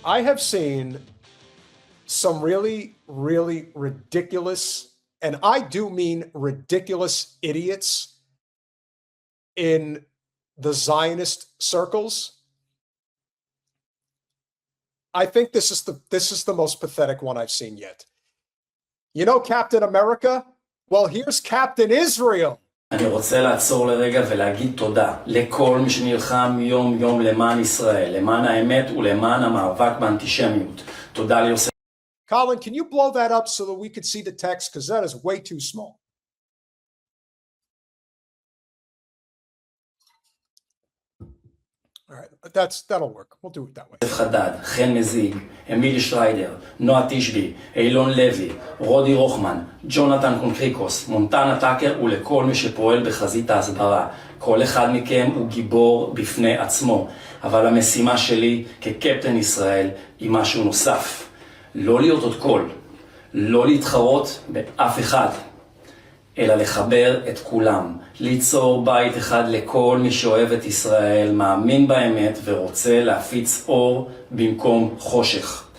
I have seen some really, really ridiculous, and I do mean ridiculous idiots in the Zionist circles. I think this is the most pathetic one I've seen yet. You know Captain America? Well, here's Captain Israel. אני רוצה לעצור לרגע ולהגיד תודה לכל מי שנלחם יום יום למען ישראל, למען האמת ולמען המאבק באנטישמיות. תודה ליוסף. Colin, can you blow that up so that we could see the text? Because that is way too small. All right, that'll work. We'll do it that way. חדד, חן מזיג, אמילי שטריידר, נועה תשבי, אילון לוי, רודי רוחמן, ג'ונתן קונקריקוס, מונטנה טאקר ולכל מי שפועל בחזית ההסברה. כל אחד מכם הוא גיבור בפני עצמו, אבל המשימה שלי כקפטן ישראל היא משהו נוסף. לא להיות עוד קול, לא להתחרות באף אחד, אלא לחבר את כולם, ליצור בית אחד לכל מי שאוהב את ישראל, מאמין באמת ורוצה להפיץ אור במקום חושך.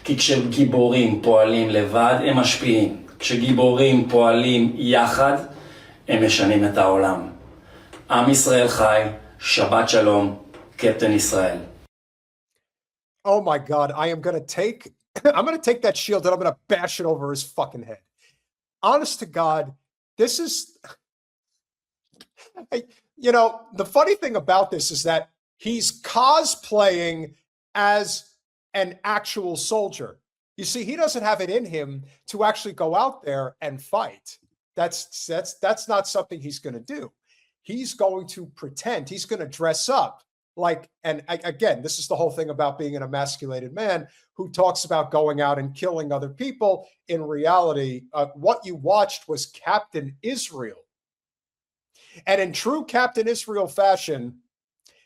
כי כשגיבורים פועלים לבד הם משפיעים, כשגיבורים פועלים יחד הם משנים את העולם. עם ישראל חי, שבת שלום, קפטן ישראל. Oh my God, I'm going to take that shield and I'm going to bash it over his fucking head. Honest to God, this is, you know, the funny thing about this is that he's cosplaying as an actual soldier. You see, he doesn't have it in him to actually go out there and fight. That's not something he's going to do. He's going to pretend, he's going to dress up like, and again, this is the whole thing about being an emasculated man who talks about going out and killing other people. In reality, what you watched was Captain Israel. And in true Captain Israel fashion,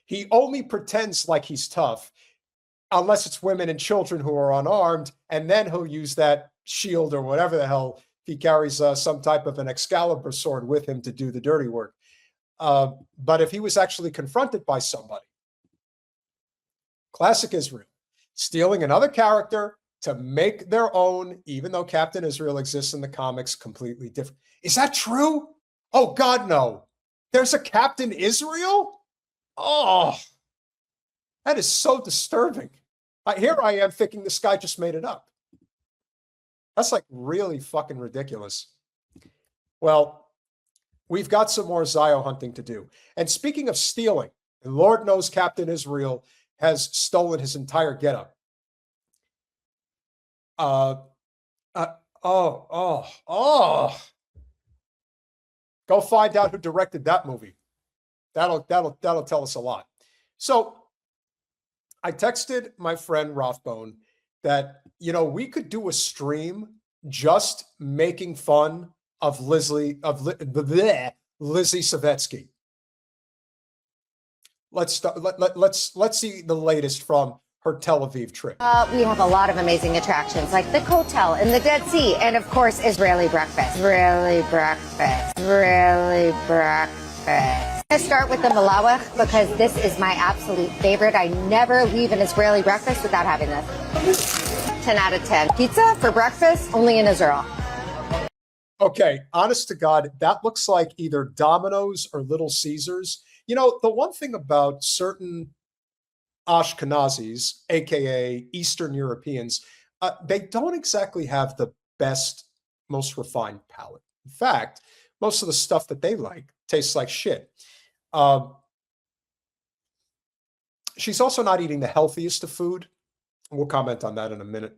he only pretends like he's tough, unless it's women and children who are unarmed, and then he'll use that shield or whatever the hell, he carries some type of an Excalibur sword with him to do the dirty work. But if he was actually confronted by somebody, classic Israel, stealing another character to make their own, even though Captain Israel exists in the comics completely different. Is that true? Oh, God, no. There's a Captain Israel? Oh, that is so disturbing. Here I am thinking this guy just made it up. That's like really fucking ridiculous. Well, we've got some more Zio hunting to do. And speaking of stealing, and Lord knows Captain Israel has stolen his entire getup. Go find out who directed that movie. That'll tell us a lot. So I texted my friend Rothbone that, you know, we could do a stream just making fun of Lizzie Savetsky. Let's start. Let's see the latest from her Tel Aviv trip. We have a lot of amazing attractions like the Kotel and the Dead Sea, and of course Israeli breakfast. Israeli breakfast. Israeli breakfast. I'm gonna start with the malawach because this is my absolute favorite. I never leave an Israeli breakfast without having this. 10 out of 10. Pizza for breakfast only in Israel. Okay, honest to God, that looks like either Domino's or Little Caesars. You know, the one thing about certain Ashkenazis, aka Eastern Europeans, they don't exactly have the best, most refined palate. In fact, most of the stuff that they like tastes like shit. She's also not eating the healthiest of food. We'll comment on that in a minute.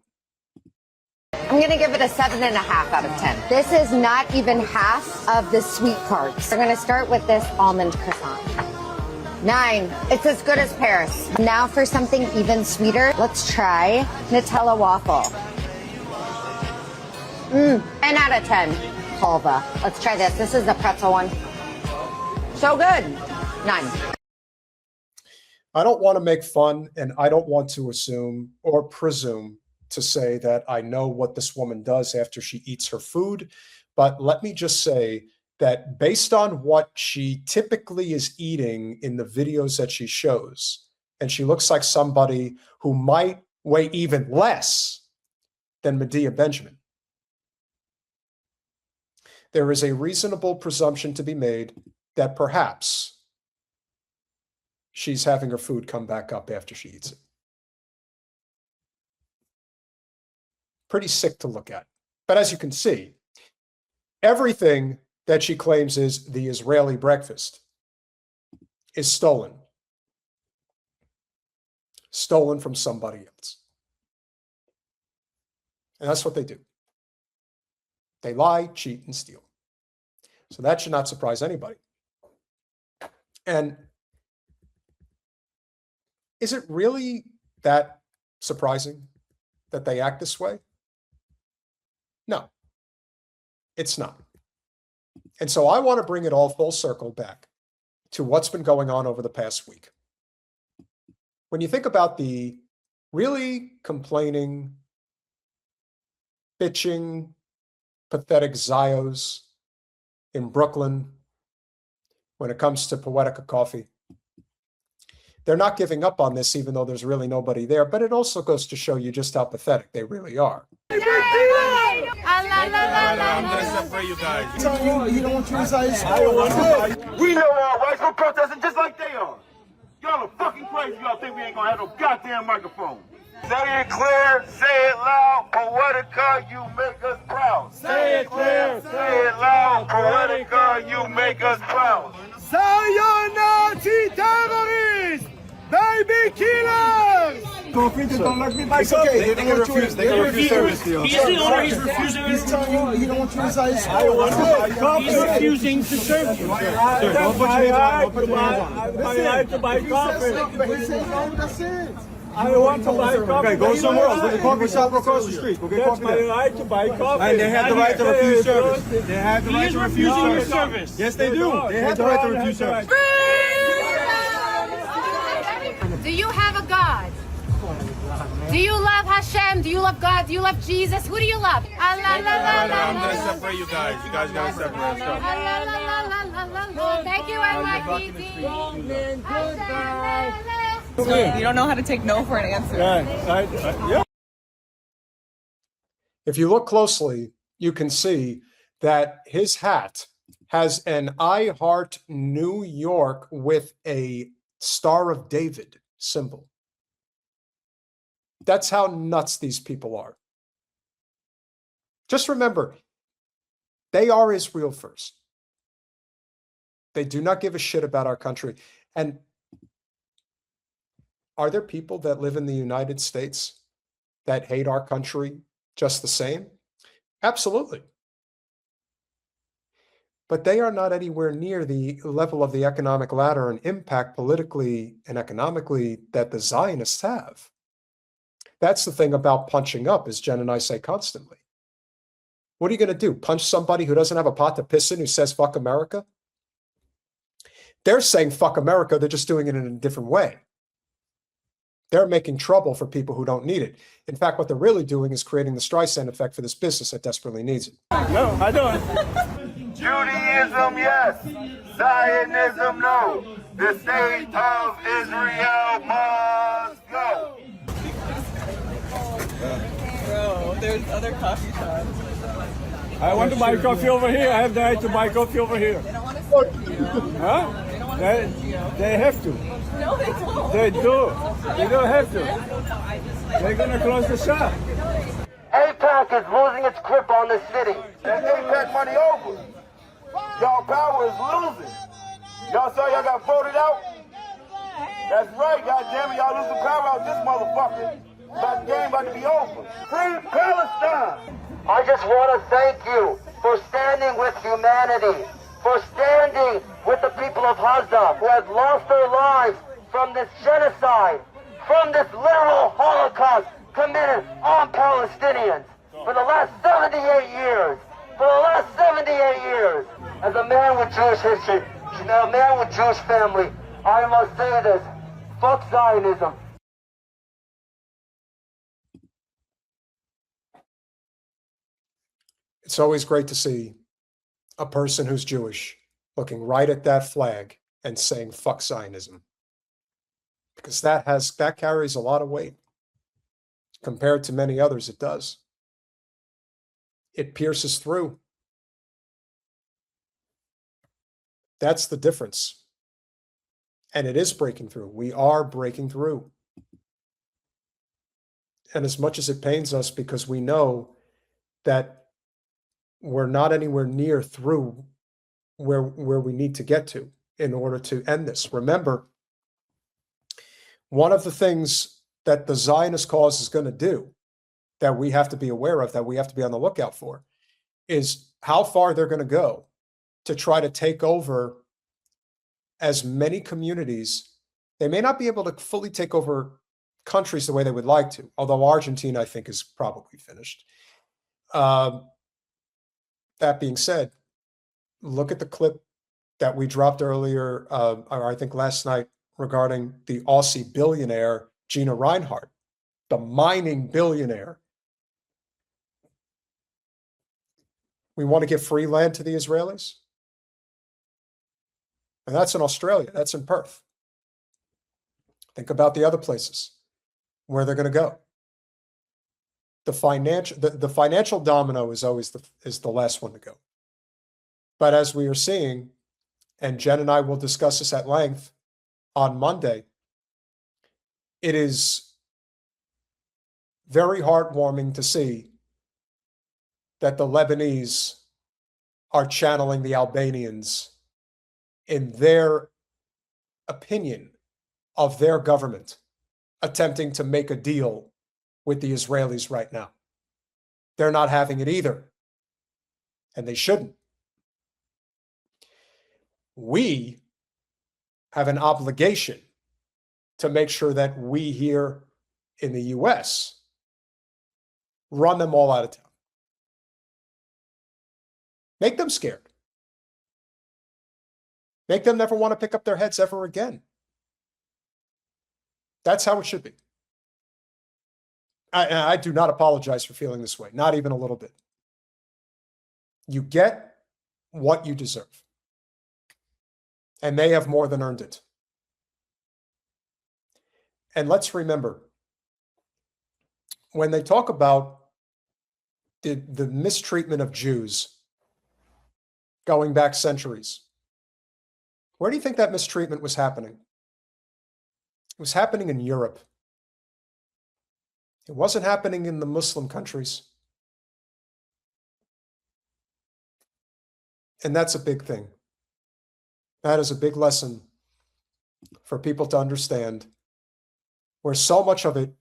I'm going to give it a 7.5 out of 10. This is not even half of the sweet parts. We're going to start with this almond croissant. 9. It's as good as Paris. Now for something even sweeter, let's try Nutella waffle. 10 out of 10. Halva. Let's try this. This is the pretzel one. So good. 9. I don't want to make fun, and I don't want to assume or presume to say that I know what this woman does after she eats her food. But let me just say that based on what she typically is eating in the videos that she shows, and she looks like somebody who might weigh even less than Medea Benjamin. There is a reasonable presumption to be made that perhaps she's having her food come back up after she eats it. Pretty sick to look at. But as you can see, everything that she claims is the Israeli breakfast is stolen. Stolen from somebody else. And that's what they do. They lie, cheat, and steal. So that should not surprise anybody. And is it really that surprising that they act this way? No, it's not. And so I want to bring it all full circle back to what's been going on over the past week. When you think about the really complaining, bitching, pathetic Zios in Brooklyn when it comes to Poetica Coffee, they're not giving up on this even though there's really nobody there, but it also goes to show you just how pathetic they really are. I'm gonna separate you guys. You don't want to use ice. We know our rights. We're protesting just like they are. Y'all are fucking crazy. Y'all think we ain't gonna have no goddamn microphone. Say it clear, say it loud. Poetica, you make us proud. Say it clear, Say it loud. Poetica, you make us proud. Nazi terrorists! Baby killers! Don't let me buy okay. They can refuse. They can refuse service to you. He's the owner. He's refusing. He's telling you he don't want to use ice. I want to buy coffee. He's refusing to serve you. Sir, don't put your hands on. Don't put your hands on. I like to buy coffee. He says no, that's it. I want to buy coffee. Okay, go somewhere else. Go to the coffee shop across the street. Go get That's coffee my there. right to buy coffee. And they have the right to refuse service. They have the He right is to refuse refusing your service. service. Yes, they do. They have the right to refuse service. Do you have a God? Do you love Hashem? Do you love God? Do you love Jesus? Who do you love? I'm gonna separate you guys. You guys gotta separate yourself. Thank you, NYPD. You don't know how to take no for an answer. Yeah. If you look closely, you can see that his hat has an I Heart New York with a Star of David symbol. That's how nuts these people are. Just remember, they are Israel first. They do not give a shit about our country. And are there people that live in the United States that hate our country just the same? Absolutely. But they are not anywhere near the level of the economic ladder and impact politically and economically that the Zionists have. That's the thing about punching up, as Jen and I say constantly. What are you going to do? Punch somebody who doesn't have a pot to piss in, who says fuck America? They're saying fuck America, they're just doing it in a different way. They're making trouble for people who don't need it. In fact, what they're really doing is creating the Streisand effect for this business that desperately needs it. No, I don't. Judaism, yes. Zionism, no. The state of Israel must go. Bro, there's other coffee shops. I want to buy coffee over here. I have the right to buy coffee over here. They don't want to serve you. Huh? They don't want to They, serve you. they have to. No, they don't. They do. They don't have to. They're gonna close the shop. AIPAC is losing its grip on the city. That AIPAC money over. Y'all power is losing. Y'all saw y'all got voted out? That's right, goddammit, y'all losing power out this motherfucker. But the game about to be over. Free Palestine! I just want to thank you for standing with humanity, for standing with the people of Gaza who have lost their lives from this genocide, from this literal Holocaust committed on Palestinians for the last 78 years. For the last 78 years. As a man with Jewish history, a man with Jewish family, I must say this. Fuck Zionism. It's always great to see a person who's Jewish looking right at that flag and saying fuck Zionism, because that carries a lot of weight. Compared to many others, it does. It pierces through. That's the difference. And it is breaking through. We are breaking through. And as much as it pains us, because we know that we're not anywhere near through where we need to get to in order to end this. Remember, one of the things that the Zionist cause is going to do that we have to be aware of, that we have to be on the lookout for, is how far they're going to go to try to take over as many communities. They may not be able to fully take over countries the way they would like to, although Argentina, I think, is probably finished. That being said, look at the clip that we dropped earlier, or I think last night, regarding the Aussie billionaire, Gina Reinhardt, the mining billionaire. We want to give free land to the Israelis? And that's in Australia. That's in Perth. Think about the other places where they're going to go. The financial domino is always the last one to go. But as we are seeing, and Jen and I will discuss this at length on Monday, it is very heartwarming to see that the Lebanese are channeling the Albanians in their opinion of their government, attempting to make a deal with the Israelis right now. They're not having it either, and they shouldn't. We have an obligation to make sure that we here in the US run them all out of town. Make them scared. Make them never want to pick up their heads ever again. That's how it should be. I do not apologize for feeling this way, not even a little bit. You get what you deserve. And they have more than earned it. And let's remember, when they talk about the mistreatment of Jews going back centuries, where do you think that mistreatment was happening? It was happening in Europe. It wasn't happening in the Muslim countries. And that's a big thing. That is a big lesson for people to understand, where so much of it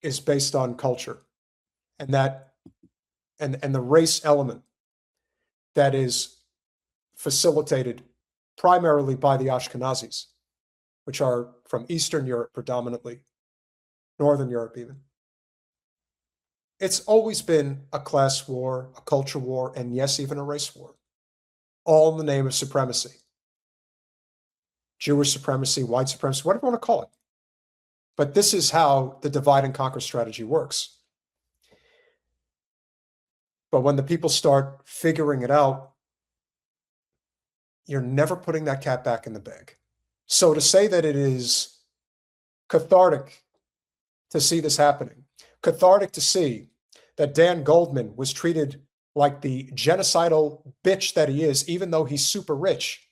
is based on culture and the race element that is facilitated primarily by the Ashkenazis, which are from Eastern Europe predominantly, Northern Europe even. It's always been a class war, a culture war, and yes, even a race war, all in the name of supremacy. Jewish supremacy, white supremacy, whatever you want to call it. But this is how the divide and conquer strategy works. But when the people start figuring it out, you're never putting that cat back in the bag. So to say that it is cathartic to see this happening, cathartic to see that Dan Goldman was treated like the genocidal bitch that he is, even though he's super rich,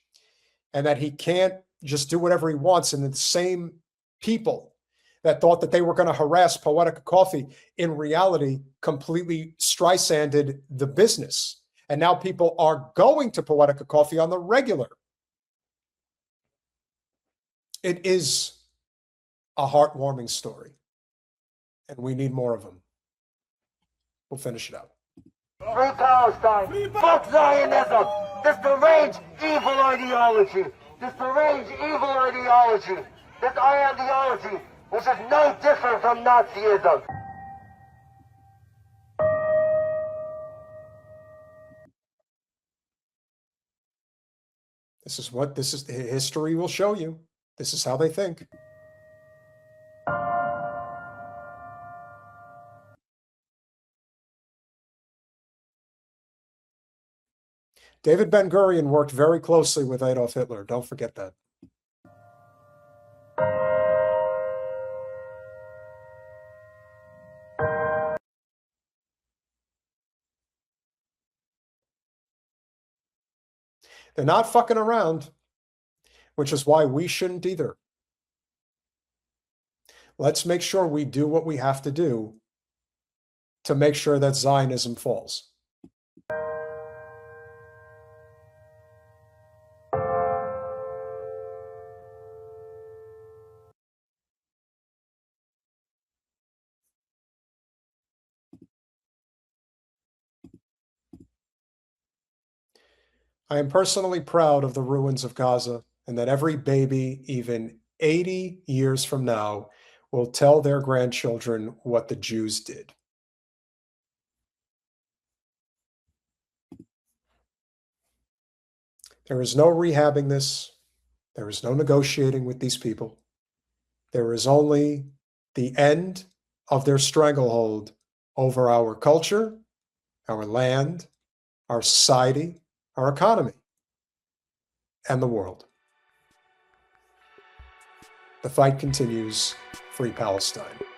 and that he can't just do whatever he wants, and the same people that thought that they were going to harass Poetica Coffee in reality completely Streisanded the business. And now people are going to Poetica Coffee on the regular. It is a heartwarming story, and we need more of them. We'll finish it out. Free Palestine! Fuck Zionism! This deranged evil ideology! This deranged evil ideology! This ideology which is no different from Nazism! This is history will show you. This is how they think. David Ben-Gurion worked very closely with Adolf Hitler. Don't forget that. They're not fucking around, which is why we shouldn't either. Let's make sure we do what we have to do to make sure that Zionism falls. I am personally proud of the ruins of Gaza, and that every baby, even 80 years from now, will tell their grandchildren what the Jews did. There is no rehabbing this. There is no negotiating with these people. There is only the end of their stranglehold over our culture, our land, our society, our economy, and the world. The fight continues. Free Palestine.